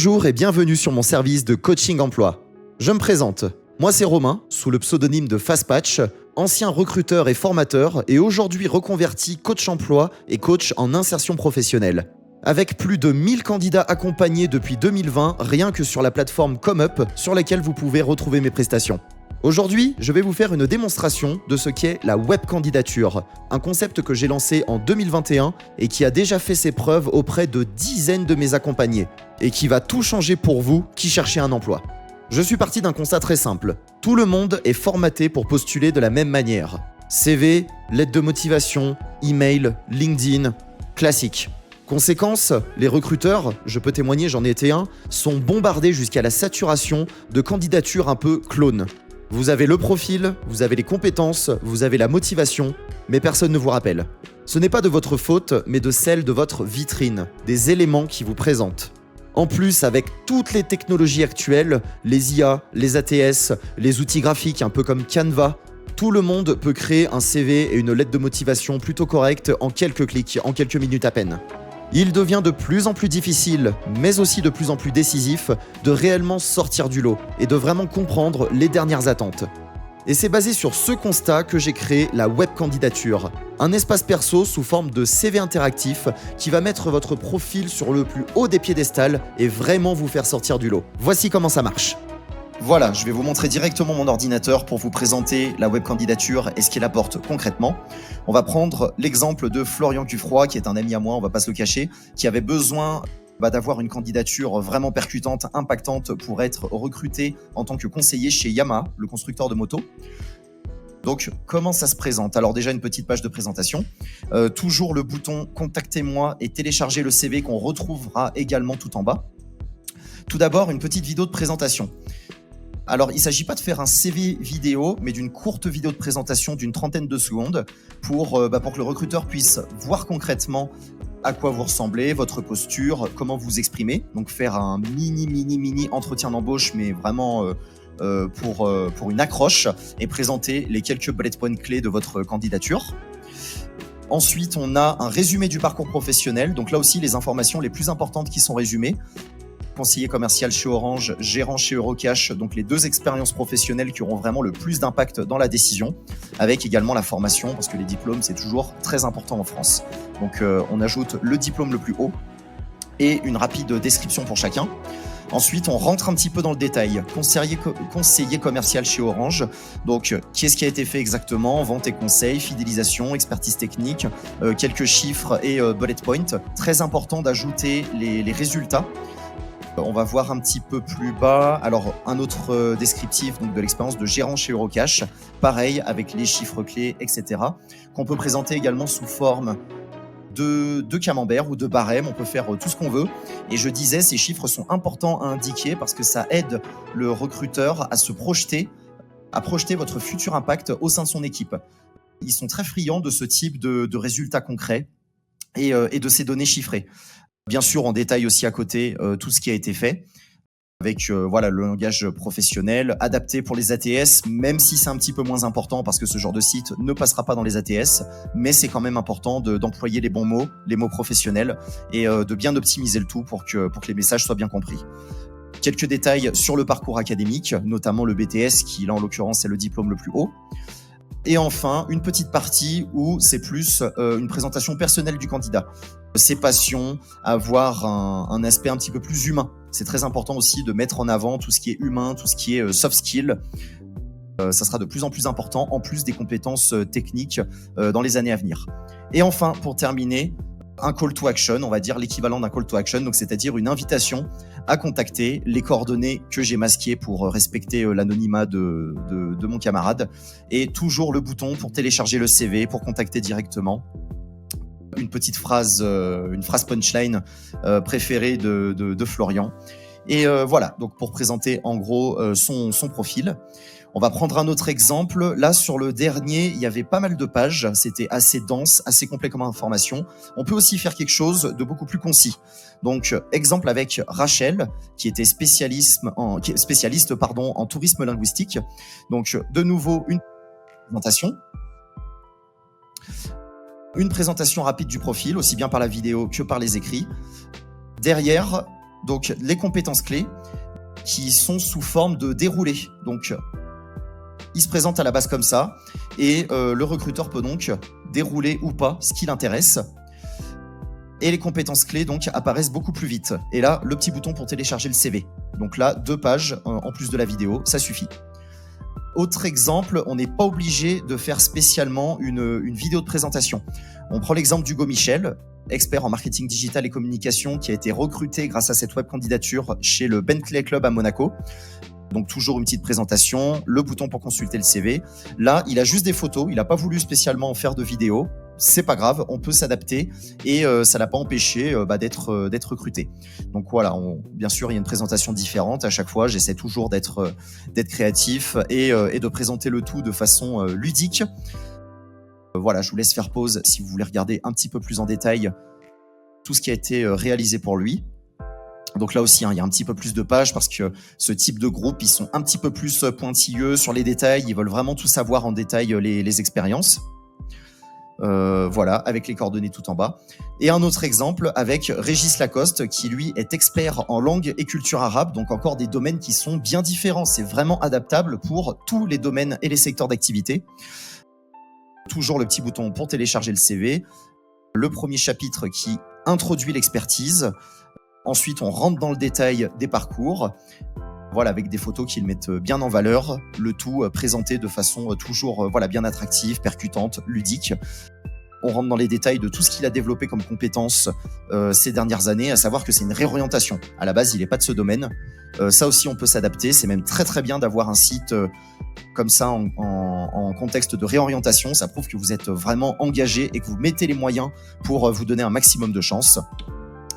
Bonjour et bienvenue sur mon service de coaching emploi. Je me présente. Moi c'est Romain, sous le pseudonyme de Fastpatch, ancien recruteur et formateur et aujourd'hui reconverti coach emploi et coach en insertion professionnelle. Avec plus de 1000 candidats accompagnés depuis 2020, rien que sur la plateforme ComeUp sur laquelle vous pouvez retrouver mes prestations. Aujourd'hui, je vais vous faire une démonstration de ce qu'est la web candidature, un concept que j'ai lancé en 2021 et qui a déjà fait ses preuves auprès de dizaines de mes accompagnés et qui va tout changer pour vous qui cherchez un emploi. Je suis parti d'un constat très simple. Tout le monde est formaté pour postuler de la même manière. CV, lettre de motivation, email, LinkedIn, classique. Conséquence, les recruteurs, je peux témoigner, j'en ai été un, sont bombardés jusqu'à la saturation de candidatures un peu clones. Vous avez le profil, vous avez les compétences, vous avez la motivation, mais personne ne vous rappelle. Ce n'est pas de votre faute, mais de celle de votre vitrine, des éléments qui vous présentent. En plus, avec toutes les technologies actuelles, les IA, les ATS, les outils graphiques un peu comme Canva, tout le monde peut créer un CV et une lettre de motivation plutôt correcte en quelques clics, en quelques minutes à peine. Il devient de plus en plus difficile, mais aussi de plus en plus décisif, de réellement sortir du lot et de vraiment comprendre les dernières attentes. Et c'est basé sur ce constat que j'ai créé la web candidature, un espace perso sous forme de CV interactif qui va mettre votre profil sur le plus haut des piédestals et vraiment vous faire sortir du lot. Voici comment ça marche. Voilà, je vais vous montrer directement mon ordinateur pour vous présenter la web candidature et ce qu'elle apporte concrètement. On va prendre l'exemple de Florian Cufroy, qui est un ami à moi, on va pas se le cacher, qui avait besoin d'avoir une candidature vraiment percutante, impactante pour être recruté en tant que conseiller chez Yamaha, le constructeur de motos. Donc, comment ça se présente? Alors déjà, une petite page de présentation. Toujours le bouton « Contactez-moi » et télécharger le CV qu'on retrouvera également tout en bas. Tout d'abord, une petite vidéo de présentation. Alors, il ne s'agit pas de faire un CV vidéo, mais d'une courte vidéo de présentation d'une trentaine de secondes pour que le recruteur puisse voir concrètement à quoi vous ressemblez, votre posture, comment vous exprimez. Donc, faire un mini entretien d'embauche, mais vraiment pour une accroche et présenter les quelques bullet points clés de votre candidature. Ensuite, on a un résumé du parcours professionnel. Donc là aussi, les informations les plus importantes qui sont résumées. Conseiller commercial chez Orange, gérant chez Eurocash, donc les deux expériences professionnelles qui auront vraiment le plus d'impact dans la décision, avec également la formation, parce que les diplômes, c'est toujours très important en France. Donc on ajoute le diplôme le plus haut et une rapide description pour chacun. Ensuite, on rentre un petit peu dans le détail. Conseiller commercial chez Orange. Donc, qu'est-ce qui a été fait exactement? Vente et conseil, fidélisation, expertise technique, quelques chiffres et bullet points. Très important d'ajouter les résultats. On va voir un petit peu plus bas. Alors, un autre descriptif donc, de l'expérience de gérant chez Eurocash. Pareil, avec les chiffres clés, etc. Qu'on peut présenter également sous forme de camembert ou de barème. On peut faire tout ce qu'on veut. Et je disais, ces chiffres sont importants à indiquer parce que ça aide le recruteur à se projeter, à projeter votre futur impact au sein de son équipe. Ils sont très friands de ce type de résultats concrets et de ces données chiffrées. Bien sûr, on détaille aussi à côté tout ce qui a été fait avec le langage professionnel, adapté pour les ATS, même si c'est un petit peu moins important parce que ce genre de site ne passera pas dans les ATS, mais c'est quand même important d'employer les bons mots, les mots professionnels et de bien optimiser le tout pour que les messages soient bien compris. Quelques détails sur le parcours académique, notamment le BTS qui, là en l'occurrence, est le diplôme le plus haut. Et enfin, une petite partie où c'est plus une présentation personnelle du candidat. Ses passions, avoir un aspect un petit peu plus humain. C'est très important aussi de mettre en avant tout ce qui est humain, tout ce qui est soft skill. Ça sera de plus en plus important, en plus des compétences techniques dans les années à venir. Et enfin, pour terminer, un call to action, on va dire l'équivalent d'un call to action, donc c'est-à-dire une invitation à contacter les coordonnées que j'ai masquées pour respecter l'anonymat de mon camarade, et toujours le bouton pour télécharger le CV, pour contacter directement. Une petite phrase, une phrase punchline préférée de Florian. Et voilà, donc pour présenter en gros son profil. On va prendre un autre exemple. Là, sur le dernier, il y avait pas mal de pages. C'était assez dense, assez complet comme information. On peut aussi faire quelque chose de beaucoup plus concis. Donc, exemple avec Rachel, qui était spécialiste en tourisme linguistique. Donc, de nouveau, une présentation rapide du profil, aussi bien par la vidéo que par les écrits. Derrière, donc les compétences clés qui sont sous forme de déroulé. Donc, il se présente à la base comme ça et le recruteur peut donc dérouler ou pas ce qui l'intéresse. Et les compétences clés donc apparaissent beaucoup plus vite. Et là, le petit bouton pour télécharger le CV. Donc là, 2 pages en plus de la vidéo, ça suffit. Autre exemple, on n'est pas obligé de faire spécialement une vidéo de présentation. On prend l'exemple d'Hugo Michel, expert en marketing digital et communication, qui a été recruté grâce à cette web candidature chez le Bentley Club à Monaco. Donc toujours une petite présentation, le bouton pour consulter le CV. Là, il a juste des photos, il n'a pas voulu spécialement en faire de vidéo. C'est pas grave, on peut s'adapter et ça l'a pas empêché d'être recruté. Donc voilà, bien sûr, il y a une présentation différente à chaque fois. J'essaie toujours d'être créatif et de présenter le tout de façon ludique. Voilà, je vous laisse faire pause si vous voulez regarder un petit peu plus en détail tout ce qui a été réalisé pour lui. Donc là aussi, il y a un petit peu plus de pages parce que ce type de groupe, ils sont un petit peu plus pointilleux sur les détails. Ils veulent vraiment tout savoir en détail les expériences. Voilà, avec les coordonnées tout en bas. Et un autre exemple avec Régis Lacoste, qui lui est expert en langue et culture arabe, donc encore des domaines qui sont bien différents. C'est vraiment adaptable pour tous les domaines et les secteurs d'activité. Toujours le petit bouton pour télécharger le CV. Le premier chapitre qui introduit l'expertise. Ensuite, on rentre dans le détail des parcours. Voilà, avec des photos qui le mettent bien en valeur, le tout présenté de façon toujours bien attractive, percutante, ludique. On rentre dans les détails de tout ce qu'il a développé comme compétences ces dernières années, à savoir que c'est une réorientation. À la base, il n'est pas de ce domaine. Ça aussi, on peut s'adapter. C'est même très très bien d'avoir un site comme ça en contexte de réorientation. Ça prouve que vous êtes vraiment engagé et que vous mettez les moyens pour vous donner un maximum de chance.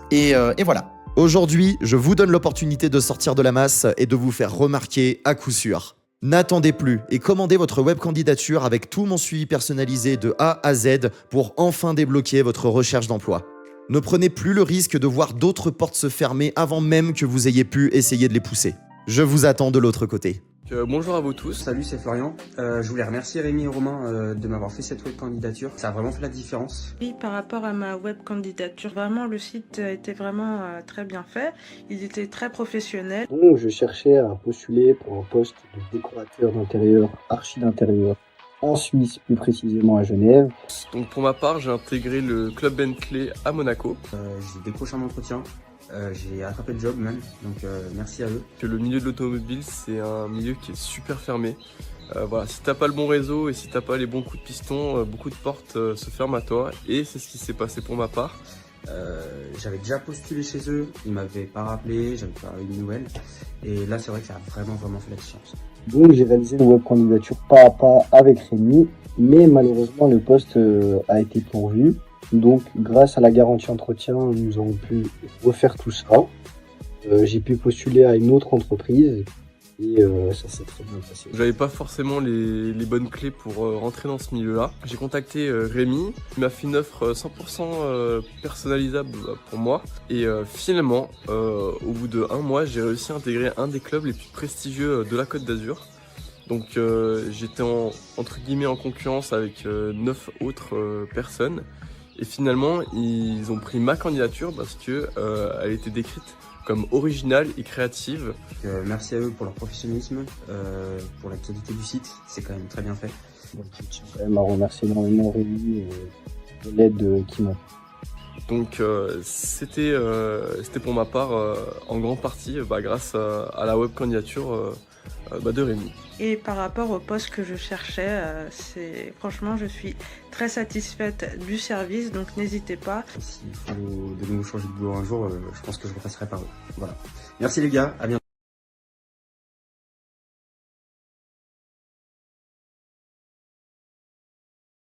Et voilà. Aujourd'hui, je vous donne l'opportunité de sortir de la masse et de vous faire remarquer à coup sûr. N'attendez plus et commandez votre web candidature avec tout mon suivi personnalisé de A à Z pour enfin débloquer votre recherche d'emploi. Ne prenez plus le risque de voir d'autres portes se fermer avant même que vous ayez pu essayer de les pousser. Je vous attends de l'autre côté. Bonjour à vous tous. Salut, c'est Florian. Je voulais remercier Rémi et Romain de m'avoir fait cette web candidature. Ça a vraiment fait la différence. Oui, par rapport à ma web candidature, vraiment le site était vraiment très bien fait. Il était très professionnel. Donc je cherchais à postuler pour un poste de décorateur d'intérieur, archi d'intérieur en Suisse, plus précisément à Genève. Donc pour ma part, j'ai intégré le club Bentley à Monaco. J'ai décroché un entretien. J'ai attrapé le job même, donc merci à eux. Que le milieu de l'automobile, c'est un milieu qui est super fermé. Voilà, si t'as pas le bon réseau et si t'as pas les bons coups de piston, beaucoup de portes se ferment à toi. Et c'est ce qui s'est passé pour ma part. J'avais déjà postulé chez eux, ils m'avaient pas rappelé, j'avais pas eu de nouvelles. Et là, c'est vrai que ça a vraiment fait la différence. Donc j'ai réalisé une web candidature pas à pas avec Rémi, mais malheureusement le poste a été pourvu. Donc, grâce à la garantie entretien, nous avons pu refaire tout ça. J'ai pu postuler à une autre entreprise et ça s'est très bien passé. J'avais pas forcément les bonnes clés pour rentrer dans ce milieu-là. J'ai contacté Rémi, il m'a fait une offre 100% personnalisable pour moi. Et finalement, au bout de 1 mois, j'ai réussi à intégrer un des clubs les plus prestigieux de la Côte d'Azur. Donc j'étais entre guillemets en concurrence avec 9 autres personnes. Et finalement, ils ont pris ma candidature parce que elle était décrite comme originale et créative. Merci à eux pour leur professionnalisme, pour la qualité du site, c'est quand même très bien fait. Donc, je tiens quand même à remercier énormément Rémi de l'aide qu'ils m'ont. Donc c'était pour ma part en grande partie grâce à la web candidature de Rémi. Et par rapport au poste que je cherchais, franchement, je suis très satisfaite du service, donc n'hésitez pas. S'il faut de nouveau changer de boulot un jour, je pense que je repasserai par eux. Voilà. Merci les gars, à bientôt.